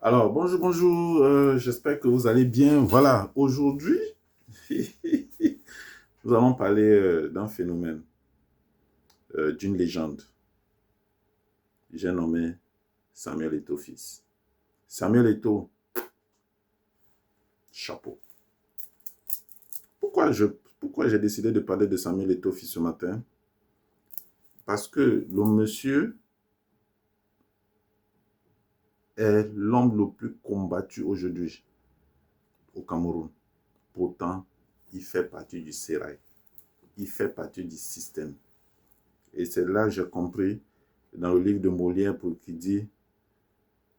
Alors, bonjour, bonjour, j'espère que vous allez bien. Voilà, aujourd'hui, nous allons parler d'un phénomène, d'une légende. J'ai nommé Samuel Eto'o fils. Samuel Eto'o, chapeau. Pourquoi, je, pourquoi j'ai décidé de parler de Samuel Eto'o fils ce matin? Parce que le monsieur est l'homme le plus combattu aujourd'hui au Cameroun. Pourtant, il fait partie du sérail. Il fait partie du système. Et c'est là que j'ai compris, dans le livre de Molière, qui dit,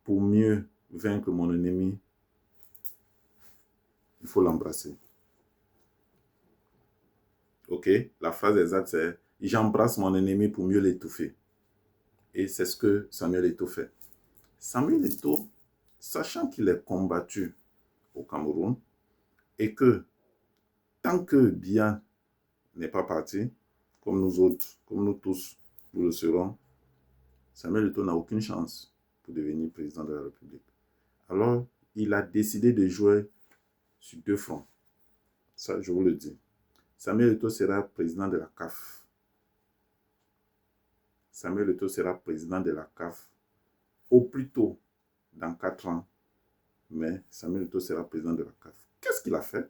pour mieux vaincre mon ennemi, il faut l'embrasser. Ok? La phrase exacte, c'est, j'embrasse mon ennemi pour mieux l'étouffer. Et c'est ce que Samuel Eto'o fait. Samuel Eto'o, sachant qu'il est combattu au Cameroun, et que tant que Biya n'est pas parti, comme nous autres, comme nous tous, nous le serons, Samuel Eto'o n'a aucune chance pour devenir président de la République. Alors, il a décidé de jouer sur deux fronts. Ça, je vous le dis. Samuel Eto'o sera président de la CAF. Samuel Eto'o sera président de la CAF au plus tôt dans 4 ans. Mais Samuel Eto'o sera président de la CAF. Qu'est-ce qu'il a fait?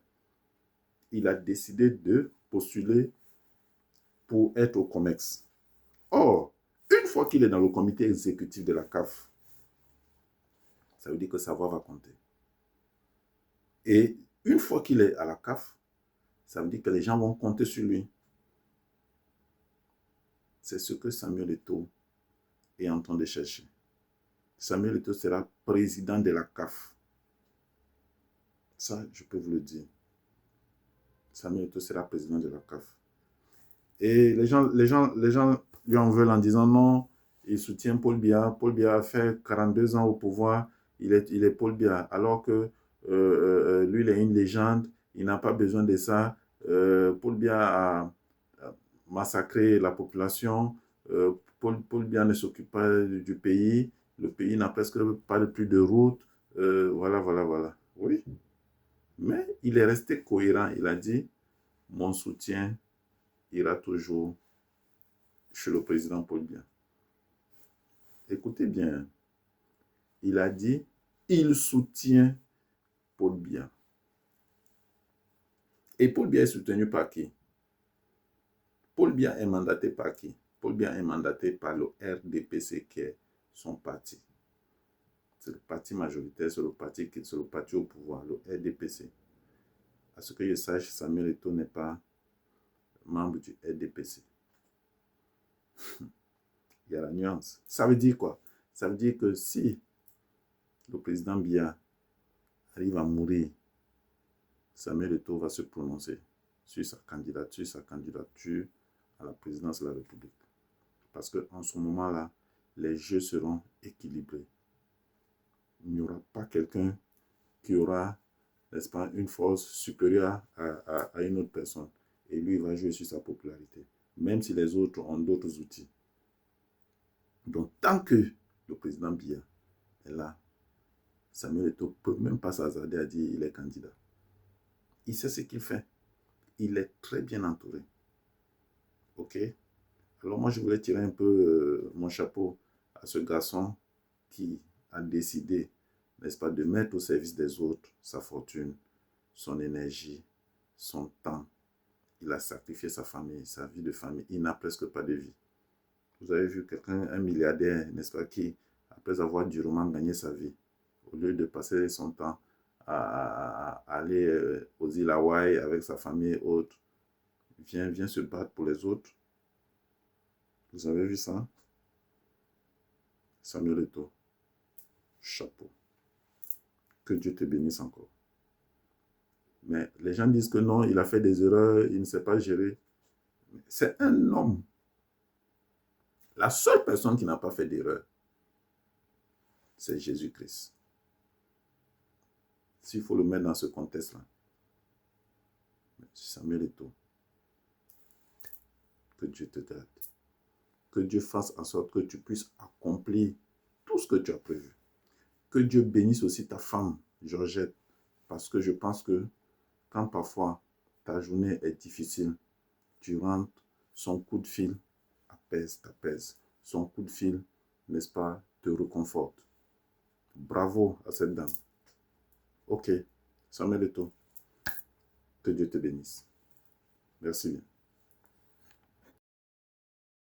Il a décidé de postuler pour être au COMEX. Or, une fois qu'il est dans le comité exécutif de la CAF, ça veut dire que sa voix va compter. Et une fois qu'il est à la CAF, ça veut dire que les gens vont compter sur lui. C'est ce que Samuel Eto'o est en train de chercher. Samuel Eto'o sera président de la CAF. Ça, je peux vous le dire. Samuel Eto'o sera président de la CAF. Et les gens lui en veulent en disant non, il soutient Paul Biya. Paul Biya a fait 42 ans au pouvoir, il est Paul Biya. Alors que lui, il est une légende, il n'a pas besoin de ça. Paul Biya a massacré la population. Paul Biya ne s'occupe pas du pays. Le pays n'a presque pas de plus de route. Voilà, voilà, voilà. Oui. Mais il est resté cohérent. Il a dit, mon soutien ira toujours chez le président Paul Biya. Écoutez bien, il a dit, il soutient Paul Biya. Et Paul Biya est soutenu par qui? Paul Biya est mandaté par qui? Paul Biya est mandaté par le RDPC qui est son parti. C'est le parti majoritaire, c'est le parti au pouvoir, le RDPC. À ce que je sache, Samuel Eto'o n'est pas membre du RDPC. Il y a la nuance. Ça veut dire quoi? Ça veut dire que si le président Biya arrive à mourir, Samuel Eto'o va se prononcer sur sa candidature à la présidence de la République. Parce qu'en ce moment-là, les jeux seront équilibrés. Il n'y aura pas quelqu'un qui aura, n'est-ce pas, une force supérieure à une autre personne. Et lui, il va jouer sur sa popularité, même si les autres ont d'autres outils. Donc, tant que le président Biya est là, Samuel Eto'o ne peut même pas s'hasarder à dire qu'il est candidat. Il sait ce qu'il fait. Il est très bien entouré. Ok? Alors moi, je voulais tirer un peu mon chapeau à ce garçon qui a décidé, n'est-ce pas, de mettre au service des autres sa fortune, son énergie, son temps. Il a sacrifié sa famille, sa vie de famille. Il n'a presque pas de vie. Vous avez vu quelqu'un, un milliardaire, n'est-ce pas, qui, après avoir durement gagné sa vie, au lieu de passer son temps à aller aux îles Hawaï avec sa famille et autres, vient se battre pour les autres. Vous avez vu ça? Samuel Eto'o, chapeau. Que Dieu te bénisse encore. Mais les gens disent que non, il a fait des erreurs, il ne sait pas gérer. C'est un homme. La seule personne qui n'a pas fait d'erreur, c'est Jésus-Christ. S'il faut le mettre dans ce contexte-là. Samuel Eto'o, que Dieu te garde. Que Dieu fasse en sorte que tu puisses accomplir tout ce que tu as prévu. Que Dieu bénisse aussi ta femme, Georgette, parce que je pense que quand parfois ta journée est difficile, tu rentres, son coup de fil t'apaise. Son coup de fil, n'est-ce pas, te réconforte. Bravo à cette dame. Ok, Samuel Eto'o, que Dieu te bénisse. Merci bien.